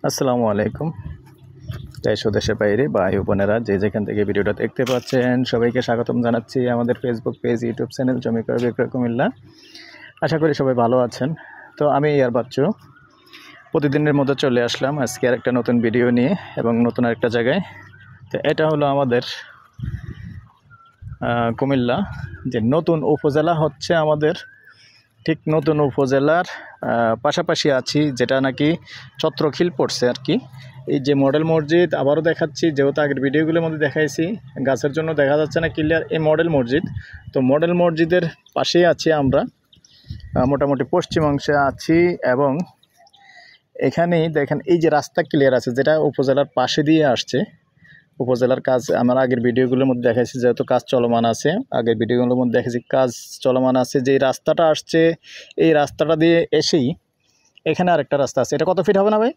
আসসালামু আলাইকুম। দেশ ও দেশের বাইরে ভাই ও বোনেরা যে যেখান থেকে ভিডিওটা দেখতে পাচ্ছেন সবাইকে স্বাগতম জানাচ্ছি আমাদের ফেসবুক পেজ, ইউটিউব চ্যানেল জমি ক্রয় বিক্রয় কুমিল্লা। আশা করি সবাই ভালো আছেন। তো আমি ইয়ার বাচ্চু প্রতিদিনের মতো চলে আসলাম আজকে আর একটা নতুন ভিডিও নিয়ে এবং নতুন আরেকটা জায়গায়। তো এটা হলো আমাদের কুমিল্লা, যে নতুন উপজেলা হচ্ছে আমাদের, ঠিক নতুন উপজেলার পাশাপাশি আছি, যেটা নাকি চত্রখিল পড়ছে আর কি। এই যে মডেল মসজিদ আবারও দেখাচ্ছি, যেহেতু আগের ভিডিওগুলোর মধ্যে দেখাইছি, গাছের জন্য দেখা যাচ্ছে না ক্লিয়ার। এই মডেল মসজিদ, তো মডেল মসজিদের পাশেই আছি আমরা, মোটামুটি পশ্চিম অংশে আছি। এবং এখানেই দেখেন এই যে রাস্তা ক্লিয়ার আছে, যেটা উপজেলার পাশে দিয়ে আসছে। উপজেলার কাজ আমার আগের ভিডিওগুলোর মধ্যে দেখাইছি, যেহেতু কাজ চলমান আছে, আগের ভিডিওগুলোর মধ্যে দেখেছি কাজ চলমান আছে। যে রাস্তাটা আসছে এই রাস্তাটা দিয়ে এসেই এখানে আরেকটা রাস্তা আছে। এটা কত ফিট হবে না ভাই?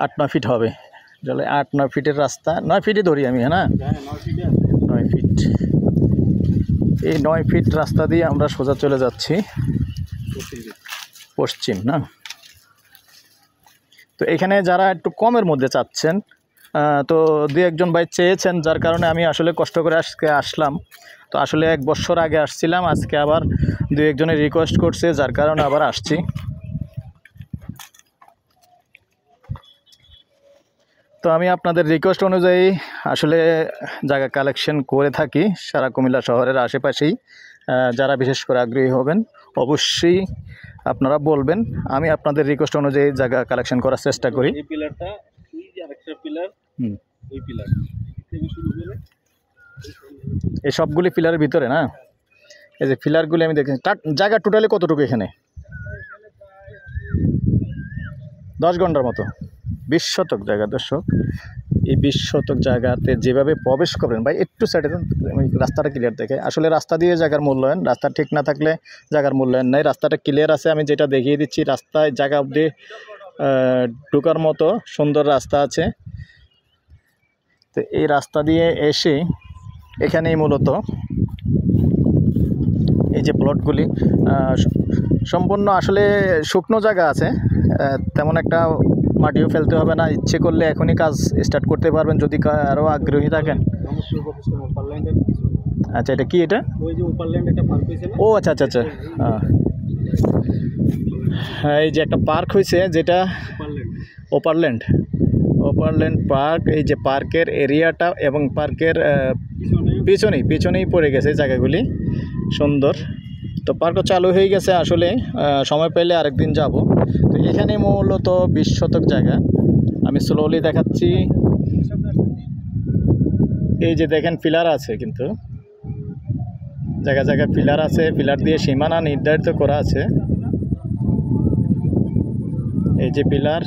8-9 ফিট হবে। চলে 8-9 ফিটের রাস্তা, 9 ফিটই ধরি আমি, হ্যাঁ না, 9 ফিট। এই 9 ফিট রাস্তা দিয়ে আমরা সোজা চলে যাচ্ছি পশ্চিম, না? তো এখানে যারা একটু কমের মধ্যে চাচ্ছেন, তো দু একজন ভাই চেয়েছেন, যার কারণে আমি আসলে কষ্ট করে আজকে আসলাম। তো আসলে 1 বছর আগে আসছিলাম, আজকে আবার দু একজনের রিকোয়েস্ট করছে, যার কারণে আবার আসছি। তো আমি আপনাদের রিকোয়েস্ট অনুযায়ী আসলে জায়গা কালেকশন করে থাকি সারা কুমিল্লা শহরের আশেপাশেই। যারা বিশেষ করে আগ্রহী হবেন অবশ্যই আপনারা বলবেন, আমি আপনাদের রিকোয়েস্ট অনুযায়ী জায়গা কালেকশন করার চেষ্টা করি। এই পিলারটা এই যে আরেকটা পিলার, ওই পিলার থেকে শুরু করে এই সবগুলি পিলারের ভিতরে, না? এই যে পিলারগুলি আমি দেখি, জায়গা টোটালি কতটুকু এখানে? 10 ঘন্টার মতো। 20 শতক জায়গা। দর্শক, এই 20 শতক জায়গাতে যেভাবে প্রবেশ করবেন ভাই, একটু সাইডে আমি রাস্তাটা ক্লিয়ার দেখে। আসলে রাস্তা দিয়ে জায়গার মূল্যায়ন, রাস্তা ঠিক না থাকলে জায়গার মূল্যায়ন নাই। রাস্তাটা ক্লিয়ার আছে, আমি যেটা দেখিয়ে দিচ্ছি, রাস্তায় জায়গা অবধি ঢোকার মতো সুন্দর রাস্তা আছে। তো এই রাস্তা দিয়ে এসে এখানেই মূলত এই যে প্লটগুলি সম্পূর্ণ আসলে শুকনো জায়গা আছে, তেমন একটা মাটিও ফেলতে হবে না। ইচ্ছে করলে এখনই কাজ স্টার্ট করতে পারবেন যদি আরও আগ্রহী থাকেন। আচ্ছা, এটা কি? এটা ও আচ্ছা আচ্ছা আচ্ছা, হ্যাঁ, এই যে একটা পার্ক হয়েছে, যেটা ওপারল্যান্ড পার্ক। এই যে পার্কের এরিয়াটা এবং পার্কের পিছনেই পড়ে গেছে জায়গাগুলি, সুন্দর। তো পার্কও চালু হয়ে গেছে, আসলে সময় পেলে আরেকদিন যাব। তো এখানে মূলত 20 শতক জায়গা, আমি স্লোলি দেখাচ্ছি। এই যে দেখেন পিলার আছে, কিন্তু জায়গা জায়গা পিলার আছে, পিলার দিয়ে সীমানা নির্ধারিত করা আছে। এই যে পিলার,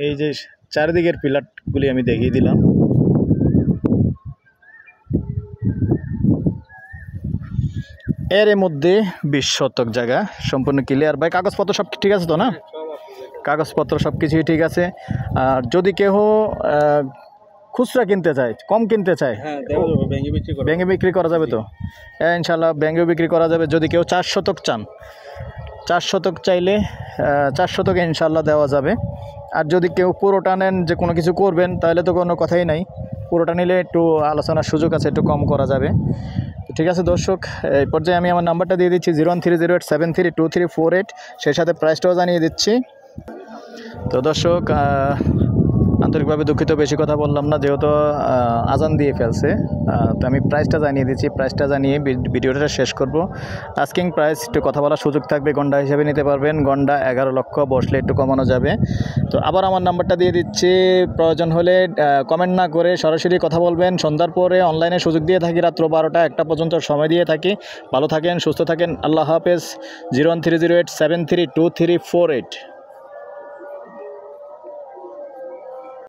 এই যে চারিদিকের পিলারগুলি আমি দেখিয়ে দিলাম। এর মধ্যে 20 শতক জায়গা সম্পূর্ণ ক্লিয়ার। ভাই কাগজপত্র সব ঠিক আছে তো, না? কাগজপত্র সব কিছুই ঠিক আছে। আর যদি কেউ খুচরা কিনতে চায়, কম কিনতে চায়, ব্যাঙ্গে বিক্রি করা যাবে তো? হ্যাঁ, ইনশাল্লাহ ব্যাঙ্গেও বিক্রি করা যাবে। যদি কেউ 4 শতক চান, 4 শতক চাইলে 4 শতকে ইনশাল্লাহ দেওয়া যাবে। আর যদি কেউ পুরোটা নেন, যে কোনো কিছু করবেন, তাহলে তো কোনো কথাই নাই। পুরোটা নিলে একটু আলোচনার সুযোগ আছে, একটু কম করা যাবে। ঠিক আছে দর্শক, এই পর্যায়ে আমি আমার নাম্বারটা দিয়ে দিচ্ছি 01308732348, সেই সাথে প্রাইসটাও জানিয়ে দিচ্ছি। তো দর্শক, আন্তরিকভাবে দুঃখিত, বেশি কথা বললাম না, যেহেতু আজান দিয়ে ফেলছে। তো আমি প্রাইসটা জানিয়ে দিচ্ছি, প্রাইসটা জানিয়ে ভিডিওটা শেষ করব। আস্কিং প্রাইস একটু কথা বলার সুযোগ থাকবে, গন্ডা হিসেবে নিতে পারবেন। গন্ডা 11 লক্ষ, বসলে একটু কমানো যাবে। তো আবার আমার নাম্বারটা দিয়ে দিচ্ছি, প্রয়োজন হলে কমেন্ট না করে সরাসরি কথা বলবেন। সন্ধ্যার পরে অনলাইনে সুযোগ দিয়ে থাকি, রাত্র 12টা-1টা পর্যন্ত সময় দিয়ে থাকি। ভালো থাকেন, সুস্থ থাকেন, আল্লাহ হাফেজ। 01308732348।